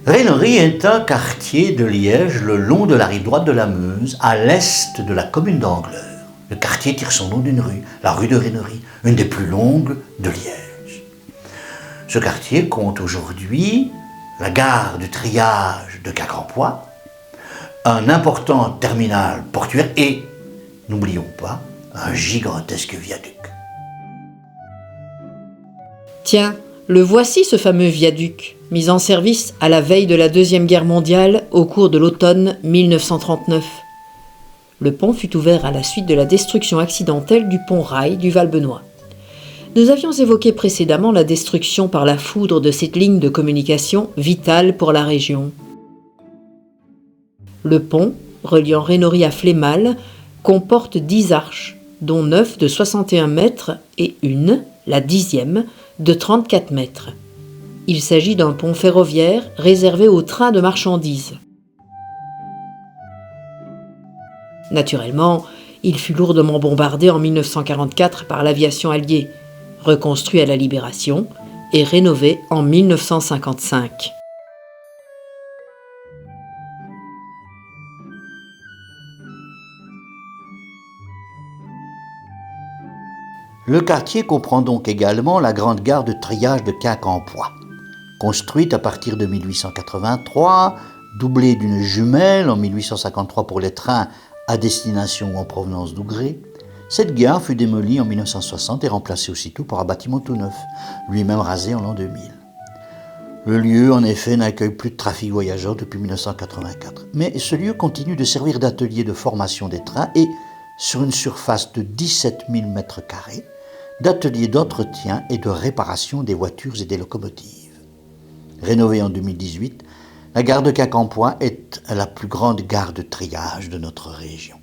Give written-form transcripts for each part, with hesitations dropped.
Rhénory est un quartier de Liège le long de la rive droite de la Meuse, à l'est de la commune d'Angleur. Le quartier tire son nom d'une rue, la rue de Rhénory, une des plus longues de Liège. Ce quartier compte aujourd'hui la gare de triage de Quincampoix, un important terminal portuaire et, n'oublions pas, un gigantesque viaduc. Tiens, le voici ce fameux viaduc, mis en service à la veille de la Deuxième Guerre mondiale au cours de l'automne 1939. Le pont fut ouvert à la suite de la destruction accidentelle du pont-rail du Val-Benoît. Nous avions évoqué précédemment la destruction par la foudre de cette ligne de communication vitale pour la région. Le pont, reliant Rhénory à Flémal, comporte 10 arches, dont 9 de 61 mètres et une, la 10e, de 34 mètres. Il s'agit d'un pont ferroviaire réservé aux trains de marchandises. Naturellement, il fut lourdement bombardé en 1944 par l'aviation alliée, reconstruit à la Libération et rénové en 1955. Le quartier comprend donc également la grande gare de triage de Quincampoix, construite à partir de 1883, doublée d'une jumelle en 1853 pour les trains à destination ou en provenance d'Ougrée. Cette gare fut démolie en 1960 et remplacée aussitôt par un bâtiment tout neuf, lui-même rasé en l'an 2000. Le lieu, en effet, n'accueille plus de trafic voyageurs depuis 1984. Mais ce lieu continue de servir d'atelier de formation des trains et, sur une surface de 17 000 m², d'atelier d'entretien et de réparation des voitures et des locomotives. Rénovée en 2018, la gare de Quincampoix est la plus grande gare de triage de notre région.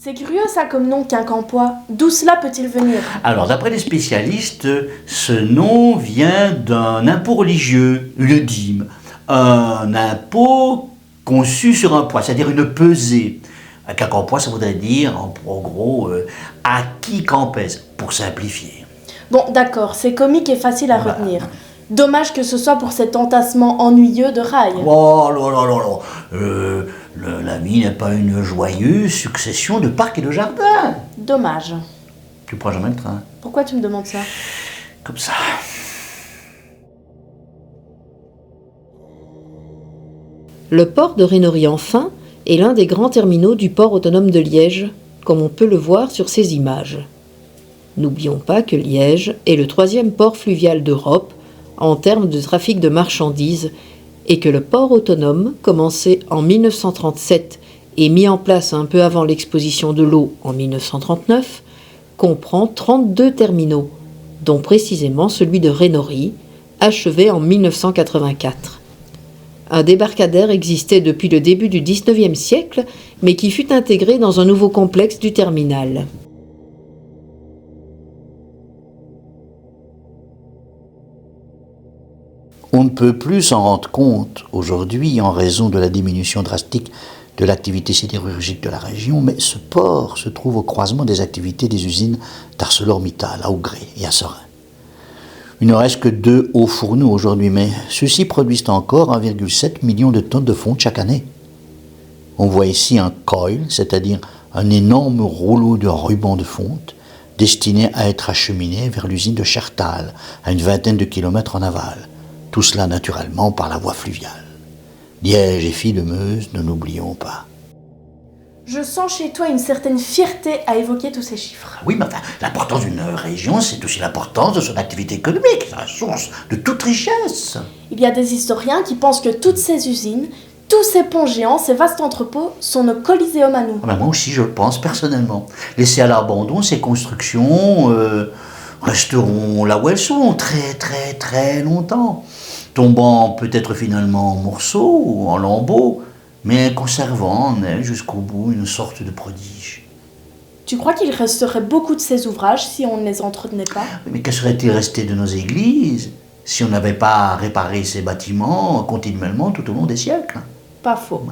C'est curieux ça comme nom, Quincampoix. D'où cela peut-il venir? Alors, d'après les spécialistes, ce nom vient d'un impôt religieux, le dîme. Un impôt conçu sur un poids, c'est-à-dire une pesée. Quincampoix, ça voudrait dire, en gros, à qui qu'en pèse, pour simplifier. Bon, d'accord, c'est comique et facile à retenir. Dommage que ce soit pour cet entassement ennuyeux de rails. Oh là là, la vie n'est pas une joyeuse succession de parcs et de jardins. Dommage. Tu prends jamais le train. Pourquoi tu me demandes ça? Comme ça. Le port de Rhénory, enfin, est l'un des grands terminaux du port autonome de Liège, comme on peut le voir sur ces images. N'oublions pas que Liège est le 3e port fluvial d'Europe en termes de trafic de marchandises et que le port autonome, commencé en 1937 et mis en place un peu avant l'exposition de l'eau en 1939, comprend 32 terminaux, dont précisément celui de Rhénory, achevé en 1984. Un débarcadère existait depuis le début du XIXe siècle, mais qui fut intégré dans un nouveau complexe du terminal. On ne peut plus s'en rendre compte aujourd'hui en raison de la diminution drastique de l'activité sidérurgique de la région, mais ce port se trouve au croisement des activités des usines d'ArcelorMittal à Ougrée et à Seraing. Il ne reste que 2 hauts fourneaux aujourd'hui, mais ceux-ci produisent encore 1,7 million de tonnes de fonte chaque année. On voit ici un coil, c'est-à-dire un énorme rouleau de ruban de fonte, destiné à être acheminé vers l'usine de Chertal, à une vingtaine de kilomètres en aval. Tout cela naturellement par la voie fluviale. Liège et Filles de Meuse, ne l'oublions pas. Je sens chez toi une certaine fierté à évoquer tous ces chiffres. Oui, mais enfin, l'importance d'une région, c'est aussi l'importance de son activité économique. C'est la source de toute richesse. Il y a des historiens qui pensent que toutes ces usines, tous ces ponts géants, ces vastes entrepôts sont nos coliséums à nous. Moi aussi, je le pense personnellement. Laissées à l'abandon, ces constructions resteront là où elles sont très longtemps, tombant peut-être finalement en morceaux ou en lambeaux, mais conservant en elles jusqu'au bout une sorte de prodige. Tu crois qu'il resterait beaucoup de ces ouvrages si on ne les entretenait pas? Mais que serait-il resté de nos églises si on n'avait pas réparé ces bâtiments continuellement tout au long des siècles? Pas faux.